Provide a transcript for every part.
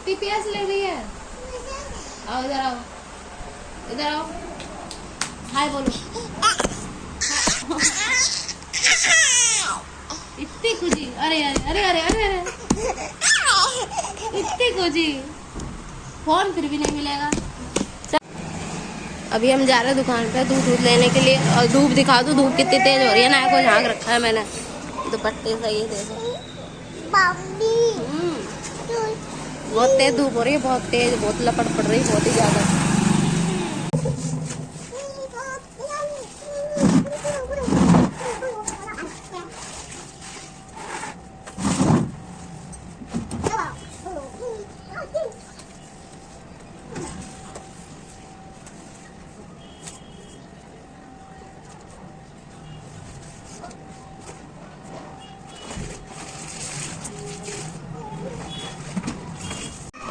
इतनी प्यास लग रही है। आओ इधर आओ, इधर आओ, हाय बोलो। इतनी खुशी, अरे अरे अरे अरे अरे अरे, इतनी खुशी, फोन फिर भी नहीं मिलेगा। अभी हम जा रहे हैं दुकान पे दूध लेने के लिए। और धूप दिखा दो, धूप कितनी तेज हो रही है ना, को झाँक रखा है मैंने दुपट्टे से। ये देखो बहुत तेज धूप हो रही है, बहुत तेज, बहुत लपट पड़ रही है, बहुत ही ज्यादा।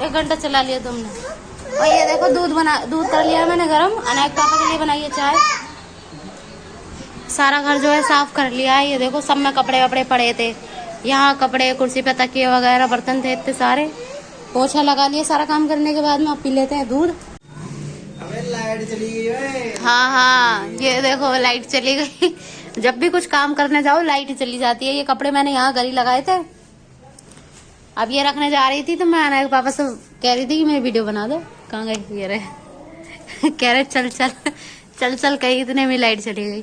एक घंटा चला लिया तुमने। और ये देखो दूध कर लिया मैंने गरम। अनायक पापा के लिए बनाई है चाय। सारा घर जो है साफ कर लिया है। ये देखो सब में कपड़े वपड़े पड़े थे, यहाँ कपड़े, कुर्सी पे तकिए वगैरह, बर्तन थे इतने सारे। पोछा लगा लिया सारा काम करने के बाद में। अब पी लेते हैं दूध। लाइट चली गई। हाँ हाँ, ये देखो लाइट चली गई। जब भी कुछ काम करने जाओ लाइट चली जाती है। ये कपड़े मैंने यहाँ गरी लगाए थे, अब ये रखने जा रही थी तो मैं अनायक पापा से कह रही थी कि मेरी वीडियो बना दो। कहाँ गई ये रहे। कह रहे चल चल चल चल, कहीं इतने में लाइट चली गई।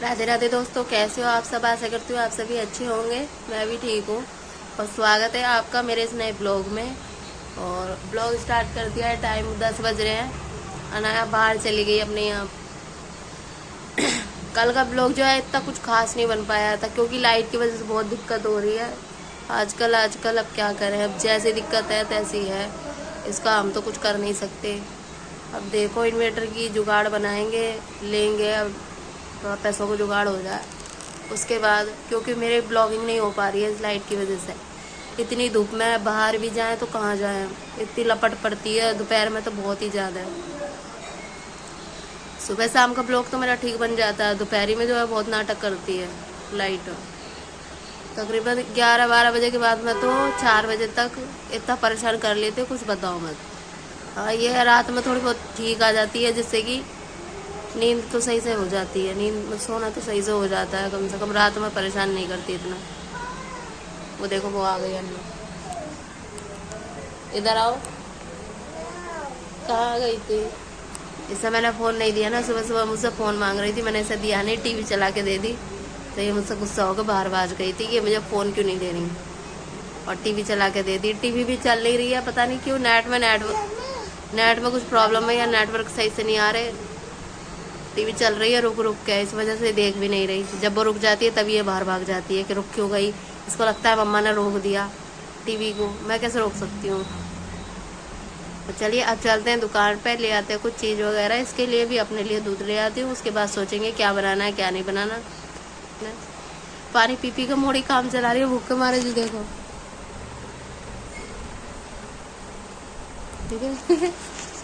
राधे राधे दोस्तों, कैसे हो आप सब? आशा करती हूँ आप सभी अच्छे होंगे। मैं भी ठीक हूँ और स्वागत है आपका मेरे इस नए ब्लॉग में। और ब्लॉग स्टार्ट कर दिया है, टाइम 10 बज रहे हैं। अनाया बाहर चली गई अपने यहाँ। कल का ब्लॉग जो है इतना कुछ खास नहीं बन पाया था क्योंकि लाइट की वजह से बहुत दिक्कत हो रही है आजकल। अब क्या करें, अब जैसी दिक्कत है तैसी है, इसका हम तो कुछ कर नहीं सकते। अब देखो इन्वर्टर की जुगाड़ बनाएंगे, लेंगे, अब थोड़ा पैसों को जुगाड़ हो जाए उसके बाद, क्योंकि मेरे ब्लॉगिंग नहीं हो पा रही है इस लाइट की वजह से। इतनी धूप में बाहर भी जाएं तो कहाँ जाएं, इतनी लपट पड़ती है दोपहर में तो बहुत ही ज़्यादा है। सुबह शाम का ब्लॉग तो मेरा ठीक बन जाता है, दोपहरी में जो है बहुत नाटक करती है लाइट। तकरीबन 11-12 बजे के बाद में तो 4 बजे तक इतना परेशान कर लेते कुछ बताओ मत। हाँ, ये है रात में थोड़ी बहुत ठीक आ जाती है, जिससे कि नींद तो सही से हो जाती है, नींद में सोना तो सही से हो जाता है, कम से कम रात में परेशान नहीं करती इतना। वो देखो वो आ गई अन्नू, इधर आओ। कहाँ गई थी? इससे मैंने फ़ोन नहीं दिया ना, सुबह सुबह मुझसे फ़ोन मांग रही थी, मैंने इसे दिया नहीं, टीवी चला के दे दी। तो ये मुझसे गुस्सा होकर बाहर भाग गई थी कि मुझे फ़ोन क्यों नहीं दे रही, और टीवी चला के दे दी। टीवी भी चल नहीं रही है, पता नहीं क्यों। नेट में कुछ प्रॉब्लम है या नेटवर्क सही से नहीं आ रहे। टीवी चल रही है रुक रुक के, इस वजह से देख भी नहीं रही। जब वो रुक जाती है तभी ये बाहर भाग जाती है कि रुक क्यों गई। इसको लगता है मम्मा ने रोक दिया टीवी को, मैं कैसे रोक सकती हूँ। तो चलिए अब चलते हैं दुकान पे, ले आते हैं कुछ चीज़ वगैरह। इसके लिए भी अपने लिए दूध ले आती हूँ, उसके बाद सोचेंगे क्या बनाना है क्या नहीं बनाना। पानी पी पी का मोड़ी काम चला रही है, भूख के मारे जी देखो। ठीक है।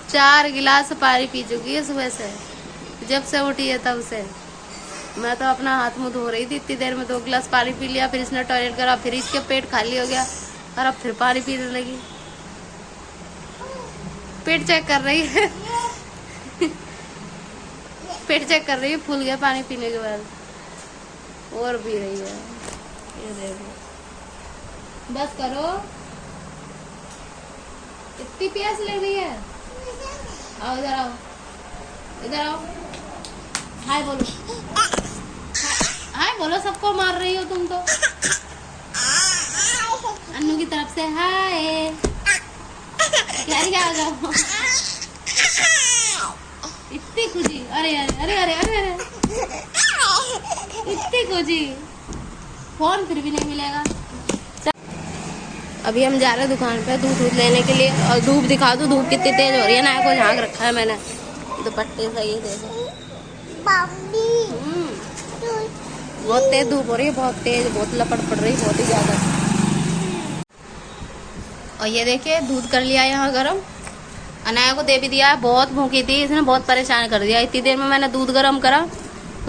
4 गिलास पानी पी चुकी है सुबह से, जब से उठी है तब से। मैं तो अपना हाथ मुँह धो रही थी, इतनी देर में 2 गिलास पानी पी लिया, फिर इसने टॉयलेट करा, फिर इसके पेट खाली हो गया और अब फिर पानी पीने लगी। पेट चेक कर रही है। पेट चेक कर रही है, फूल गया पानी पीने के बाद, और पी रही है। ये देखो, बस करो, इतनी प्यास लग रही है। आओ इधर आओ, इधर आओ, हाय बोलो, हाय बोलो। सबको मार रही हो तुम तो। अन्नू की तरफ से हाय। क्या आ जाओ। इतनी खुशी, अरे अरे अरे अरे अरे अरे, इतनी खुशी, फोन फिर भी नहीं मिलेगा। अभी हम जा रहे हैं दुकान पे दूध लेने के लिए। और धूप दिखा दो, धूप कितनी तेज हो रही है ना, को झाँक रखा है मैंने दुपट्टे से। ये देखो बहुत तेज धूप हो रही है, बहुत तेज, बहुत लपट पड़ रही है, बहुत ही ज्यादा। और ये देखिए दूध कर लिया यहाँ गरम, अनाया को दे भी दिया है। बहुत भूखी थी, इसने बहुत परेशान कर दिया। इतनी देर में मैंने दूध गरम करा,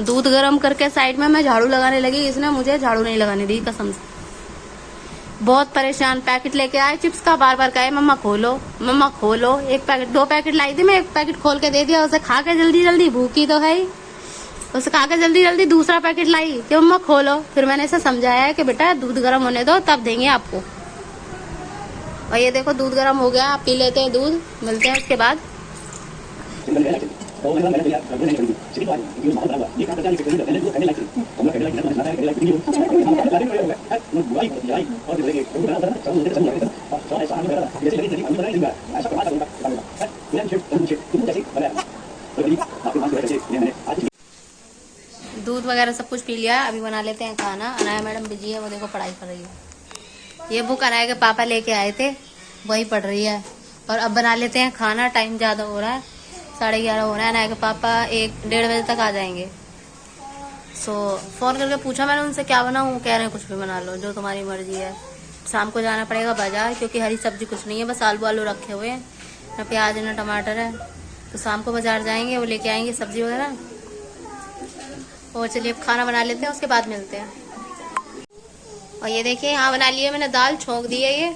दूध गरम करके साइड में मैं झाड़ू लगाने लगी, इसने मुझे झाड़ू नहीं लगाने दी कसम से। बहुत परेशान। पैकेट लेके आए चिप्स का, बार बार कहे मम्मा खोलो मम्मा खोलो। एक पैकेट 2 पैकेट लाई थी मैं, एक पैकेट खोल के दे दिया उसे, खा के जल्दी जल्दी, भूखी तो है ही, उसे खा के जल्दी जल्दी दूसरा पैकेट लाई कि मम्मा खोलो। फिर मैंने इसे समझाया है कि बेटा दूध गर्म होने दो तब देंगे आपको। और ये देखो दूध गर्म हो गया, आप पी लेते हैं दूध, मिलते हैं उसके बाद। दूध वगैरह सब कुछ पी लिया, अभी बना लेते हैं खाना। अनाया मैडम बिजी है, वो देखो पढ़ाई कर रही है। ये बुक अनाया के पापा लेके आए थे, वही पढ़ रही है। और अब बना लेते हैं खाना, टाइम ज्यादा हो रहा है, 11:30 हो रहा है। अनाया के पापा 1-1:30 बजे तक आ जाएंगे। फोन करके पूछा मैंने उनसे क्या बनाऊं, कह रहे हैं कुछ भी बना लो, जो तुम्हारी मर्जी है। शाम को जाना पड़ेगा बाजार, क्योंकि हरी सब्जी कुछ नहीं है, बस आलू आलू रखे हुए हैं, ना प्याज ना टमाटर है। तो शाम को बाजार जाएंगे, वो लेके आएंगे सब्जी वगैरह। और चलिए अब खाना बना लेते हैं, उसके बाद मिलते हैं। और ये देखिए यहाँ बना लिए मैंने दाल, छोंक दी है ये।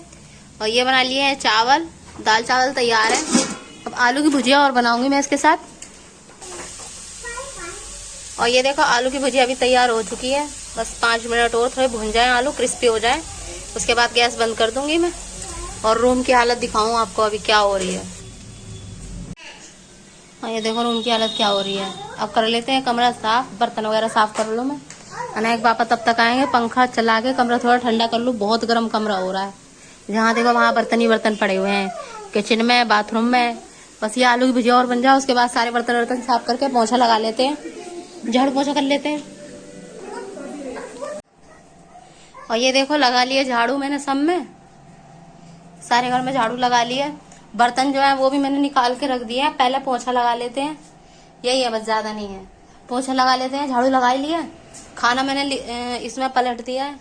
और ये बना लिए हैं चावल, दाल चावल तैयार है। अब आलू की भुजिया और बनाऊंगी मैं इसके साथ। और ये देखो आलू की भुजिया अभी तैयार हो चुकी है, बस 5 मिनट और थोड़े भुन जाए, आलू क्रिस्पी हो जाए, उसके बाद गैस बंद कर दूंगी मैं। और रूम की हालत दिखाऊं आपको अभी क्या हो रही है। और ये देखो रूम की हालत क्या हो रही है। अब कर लेते हैं कमरा साफ, बर्तन वगैरह साफ कर लूँ मैं। अनायक पापा तब तक आएंगे, पंखा चला के कमरा थोड़ा ठंडा कर लूँ, बहुत गर्म कमरा हो रहा है। जहाँ देखो वहाँ बर्तन ही बर्तन पड़े हुए हैं, किचन में, बाथरूम में। बस ये आलू की भुजिया और बन जाए, उसके बाद सारे बर्तन साफ करके पोछा लगा लेते हैं, झाड़ू पोछा कर लेते हैं। और ये देखो लगा लिए झाड़ू मैंने, सब में सारे घर में झाड़ू लगा लिया। बर्तन जो है वो भी मैंने निकाल के रख दिए हैं, पहले पोछा लगा लेते हैं। यही है बस, ज्यादा नहीं है। पोछा लगा लेते हैं, झाड़ू लगा ही लिया। खाना मैंने इसमें पलट दिया है,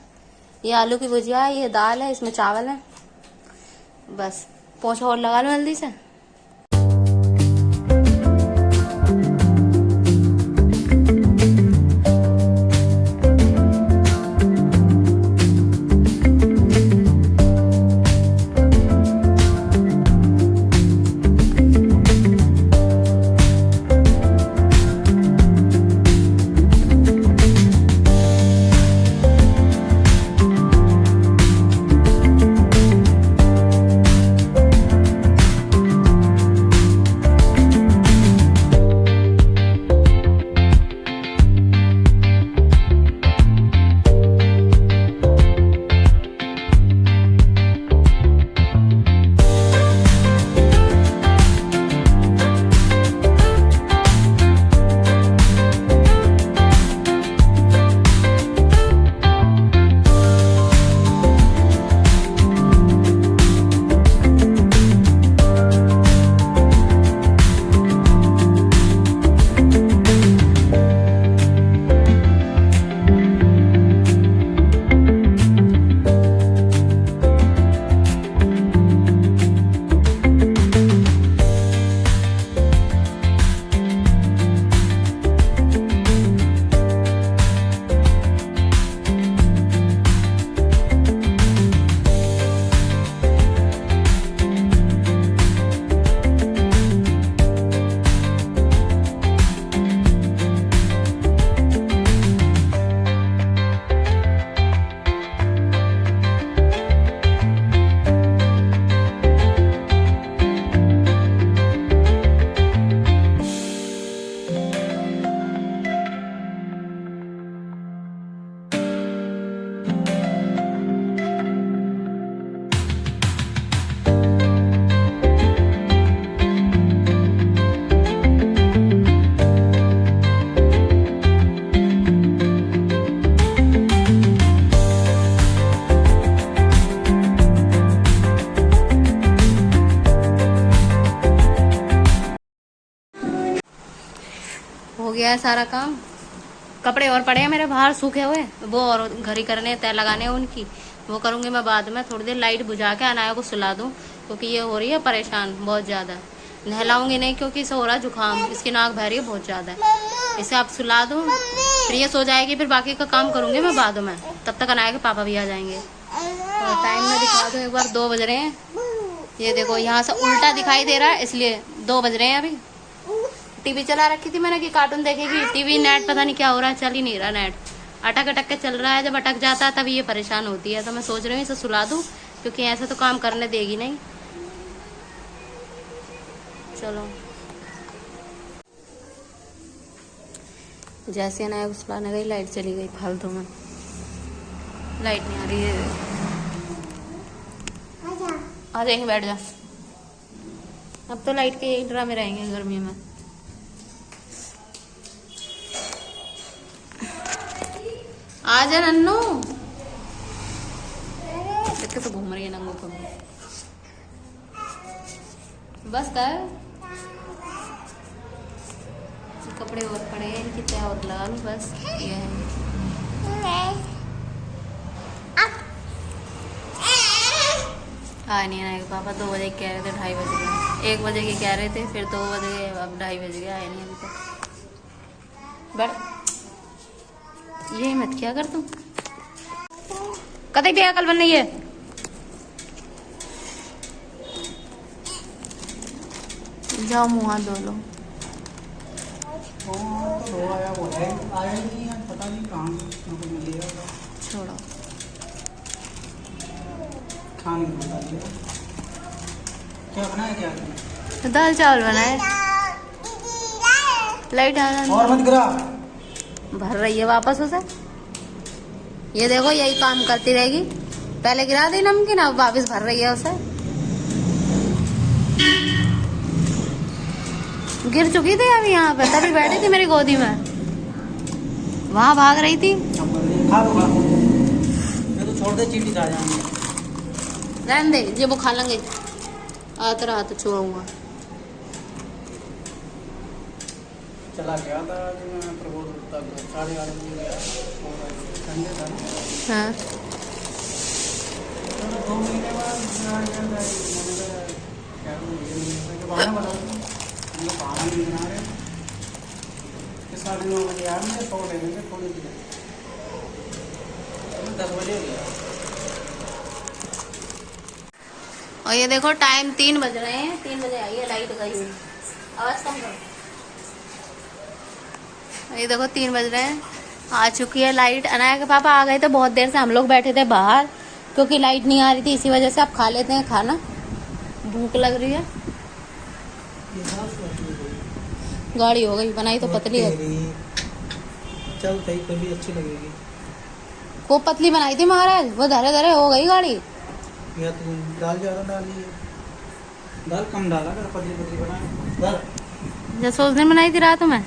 ये आलू की भुजिया है, ये दाल है, इसमें चावल है। बस पोछा और लगा लो जल्दी से। हो गया है सारा काम। कपड़े और पड़े हैं मेरे बाहर सूखे हुए, वो और घर ही करने, तय लगाने हैं उनकी, वो करूँगी मैं बाद में। थोड़ी देर लाइट बुझा के अनाया को सुला दूँ, क्योंकि ये हो रही है परेशान बहुत ज़्यादा। नहलाऊंगी नहीं क्योंकि इसे हो रहा है जुकाम, इसकी नाक बह रही है बहुत ज़्यादा। इसे आप सुला दूँ, फिर ये सो जाएगी, फिर बाकी का काम करूँगी मैं बाद में। तब तक अनाया के पापा भी आ जाएंगे। टाइम में दिखा दो एक बार, 2 बज रहे हैं। ये देखो यहाँ से उल्टा दिखाई दे रहा है, इसलिए 2 बज रहे हैं अभी। टीवी चला रखी थी मैंने कि कार्टून देखेगी। टीवी नेट पता नहीं क्या हो रहा है, चल ही नहीं रहा नेट, अटक अटक के चल रहा है। जब अटक जाता है तभी ये परेशान होती है। तो मैं सोच रही हूँ इसे सुला दूँ, क्योंकि ऐसा तो काम करने देगी नहीं। चलो जैसे ना सुलाने गई, लाइट चली गई फालतू में। लाइट नहीं आ रही है। आ जाएंगे, बैठ जा। अब तो लाइट के यही ड्रामे रहेंगे गर्मी में। आ जा नन्नू, देख के तो घूम रही है नंगू को। बस कर, कपड़े और पड़े हैं, इनकी तय और लगा लूं बस। ये है नहीं आएगा पापा। 2 बजे कह रहे थे, 2:30 बज गए। 1 बजे के कह रहे थे, फिर 2 बज गए, अब 2:30 बज गया, आए नहीं अभी तक। बट यही मत क्या कर तुम, कतई भी अकल बन नहीं है। जाओ मुँह हाथ धो लो। छोड़ो, क्या बनाया, क्या दाल चावल बनाए। लाइट और मत गिरा। भर रही है वापस उसे। ये देखो यही काम करती रहेगी। पहले गिरा दी नमकीन, अब वापस भर रही है उसे। गिर चुकी थी अभी यहाँ पे, तभी बैठी थी मेरी गोदी में, वहां भाग रही थी। खा लो, मैं तो छोड़ दे, चींटी खा जाएंगे। रहने दे, ये वो खा लेंगे। आता रहा तो छोड़ूंगा। चला गया था आज मैं प्रबोध तक 8:30 बजे गया, संडे था। हाँ 2 महीने बाद बहाना बता दूँ, बहाना नहीं बना रहे। 9:30 बजे आया, मुझे 100 लेने से थोड़ी देर, 10 बजे गया। और ये देखो टाइम 3 बज रहे हैं। 3 बजे आई है, लाइट गई हुई। आवाज कम करो। ये देखो 3 बज रहे हैं, आ चुकी है लाइट। अनाया के पापा आ गए थे बहुत देर से, हम लोग बैठे थे बाहर क्योंकि लाइट नहीं आ रही थी, इसी वजह से आप खा लेते हैं खाना, भूख लग रही है। गाड़ी हो गई बनाई तो पतली है। चल सही, कोई भी अच्छी लगेगी। खूब पतली बनाई थी महाराज, वो धरे धरे हो गई गाड़ी। या तो दाल ज़्यादा डाली है, दाल कम डाला कर, पतली पतली बना दाल। जैसे उस दिन बनाई थी रात में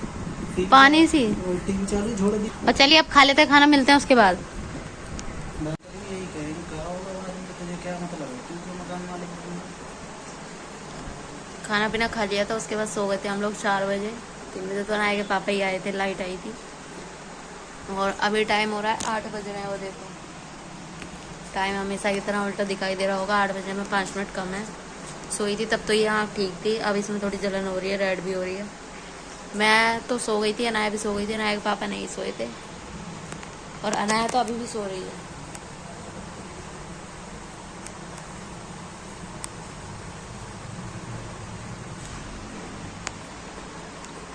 पानी सी। टीवी चालू छोड़ दी। और चलिए अब खा लेते हैं खाना, मिलते हैं उसके बाद। यही कहेगी क्या होगा, तुझे क्या मतलब है, तू जो मकान मालिक है। खाना पीना खा लिया था, उसके बाद सो गए थे हम लोग 4 बजे। 3 बजे तो अनाया के पापा ही आए थे, लाइट आई थी। और अभी टाइम हो रहा है 8 बज रहे हैं। वो देखो टाइम हमेशा की तरह उल्टा दिखाई दे रहा होगा। 8 बजे में 5 मिनट कम है। सोई थी तब तो ये आँख ठीक थी, अब इसमें थोड़ी जलन हो रही है, रेड भी हो रही है। मैं तो सो गई थी, अनाया भी सो गई थी। अनाया के पापा नहीं सोए थे, और अनाया तो अभी भी सो रही है।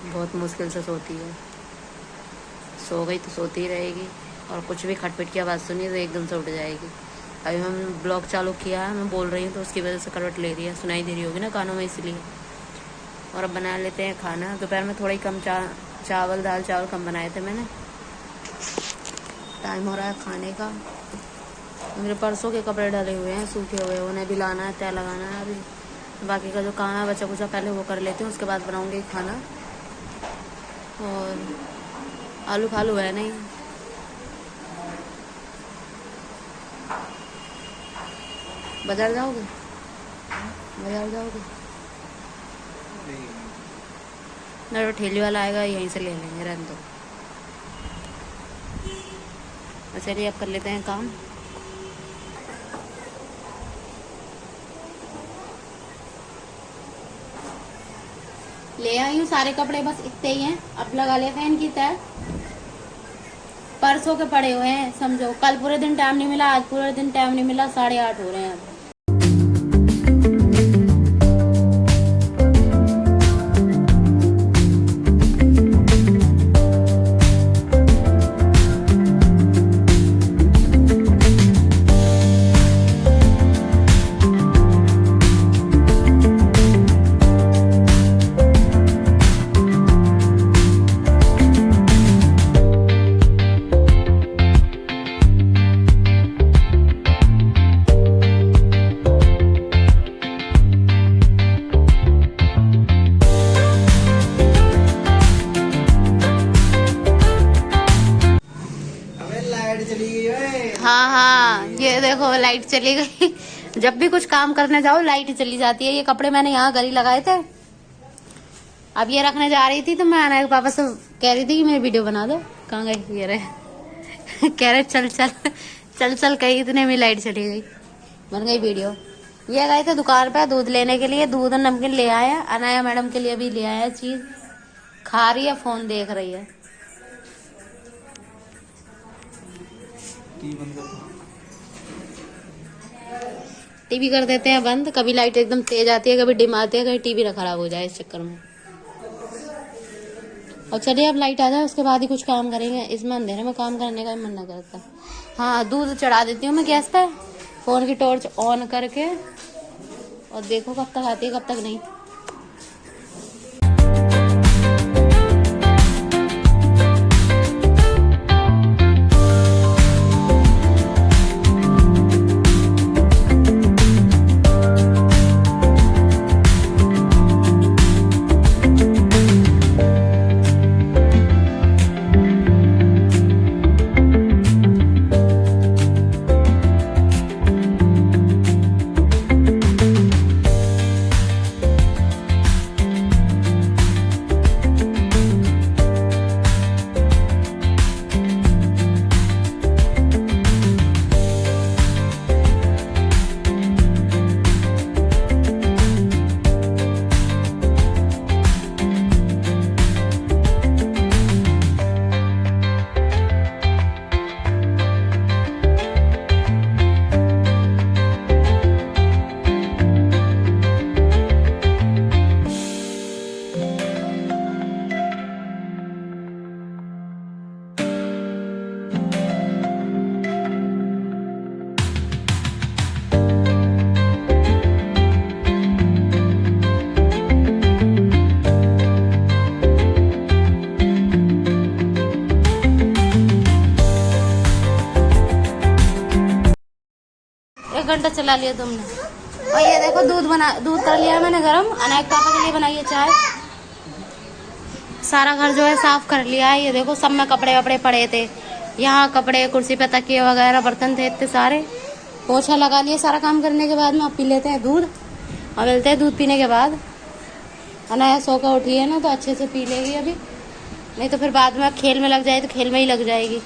बहुत मुश्किल से सोती है, सो गई तो सोती ही रहेगी। और कुछ भी खटपट की आवाज़ सुनी तो एकदम से उठ जाएगी। अभी मैंने ब्लॉग चालू किया है, मैं बोल रही हूँ तो उसकी वजह से करवट ले रही है, सुनाई दे रही होगी ना कानों में, इसलिए। और अब बना लेते हैं खाना। दोपहर में थोड़ा ही कम चावल दाल चावल कम बनाए थे मैंने। टाइम हो रहा है खाने का। मेरे परसों के कपड़े डाले हुए हैं, सूखे हुए, उन्हें भी लाना है, तय लगाना है। अभी बाकी का जो काम है बचा कुचा पहले वो कर लेती हूँ, उसके बाद बनाऊँगी खाना। और आलू फालू है नहीं। बाजार जाओगे? बाजार जाओगे ना? तो ठेली वाला आएगा, यहीं से ले लेंगे, रहने दो। चलिए अब कर लेते हैं काम। ले आई हूँ सारे कपड़े, बस इतने ही हैं। अब लगा ले फैन की तय। परसों के पड़े हुए हैं समझो। कल पूरे दिन टाइम नहीं मिला, आज पूरे दिन टाइम नहीं मिला, 8:30 हो रहे हैं अब। अबे लाइट चली गई ओए। हाँ हाँ, ये देखो लाइट चली गई। जब भी कुछ काम करने जाओ लाइट चली जाती है। ये कपड़े मैंने यहाँ घर ही लगाए थे, अब ये रखने जा रही थी तो मैं अनाया के पापा से कह रही थी कि मेरी वीडियो बना दो। कहाँ गई ये रहे। कह रहे चल चल चल चल, कहीं इतने में लाइट चली गई, बन गई वीडियो। ये गए थे दुकान पे दूध लेने के लिए, दूध और नमकीन ले आया। अनाया मैडम के लिए भी ले आया चीज, खा रही है, फोन देख रही है। टीवी कर देते हैं बंद, कभी लाइट एकदम तेज आती है, कभी डिम आती है, कभी टीवी ना खराब हो जाए इस चक्कर में। और चलिए अब लाइट आ जाए उसके बाद ही कुछ काम करेंगे, इसमें अंधेरे में काम करने का मन ना करता। हाँ, दूध चढ़ा देती हूँ मैं गैस पे, फोन की टॉर्च ऑन करके, और देखो कब तक आती है कब तक नहीं। घंटा चला लिया तुमने। और ये देखो दूध कर लिया मैंने गरम, अनाया के पापा के लिए बनाई है चाय। सारा घर जो है साफ कर लिया है। ये देखो सब में कपड़े वपड़े पड़े थे, यहाँ कपड़े, कुर्सी पे तकिए वगैरह, बर्तन थे इतने सारे। पोछा लगा लिए सारा काम करने के बाद में। अब पी लेते हैं दूध और मिलते हैं दूध पीने के बाद। अनाया सो कर उठी है ना तो अच्छे से पी लेगी अभी, नहीं तो फिर बाद में खेल में लग जाए तो खेल में ही लग जाएगी।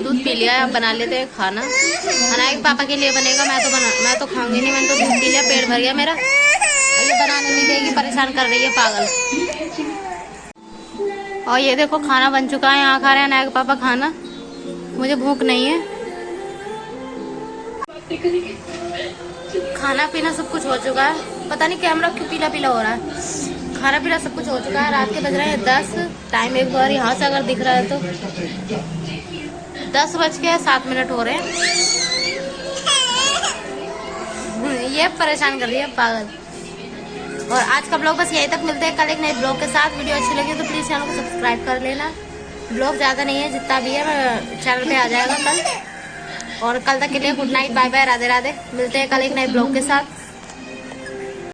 दूध पी लिया है, अब बना लेते हैं खाना। अनाया के पापा के लिए बनेगा, मैं तो खाऊंगी नहीं, मैंने तो दूध पी लिया, पेट भर गया मेरा। ये बनाने नहीं देगी, परेशान कर रही है पागल। और ये देखो खाना बन चुका है, यहाँ खा रहे हैं अनाया के पापा खाना। मुझे भूख नहीं है। खाना पीना सब कुछ हो चुका है, पता नहीं कैमरा क्यों पीला पीला हो रहा है। खाना पीना सब कुछ हो चुका है। रात के बज रहे हैं 10, टाइम एक बार यहाँ से अगर दिख रहा है तो 10:07 हो रहे हैं। ये परेशान कर रही है पागल। और आज का ब्लॉग बस यहीं तक, मिलते हैं कल एक नए ब्लॉग के साथ। वीडियो अच्छी लगी तो प्लीज़ चैनल को सब्सक्राइब कर लेना। ब्लॉग ज़्यादा नहीं है, जितना भी है चैनल पे आ जाएगा कल। और कल तक के लिए good night, bye bye, Radhe Radhe. मिलते हैं कल एक नए ब्लॉग के साथ।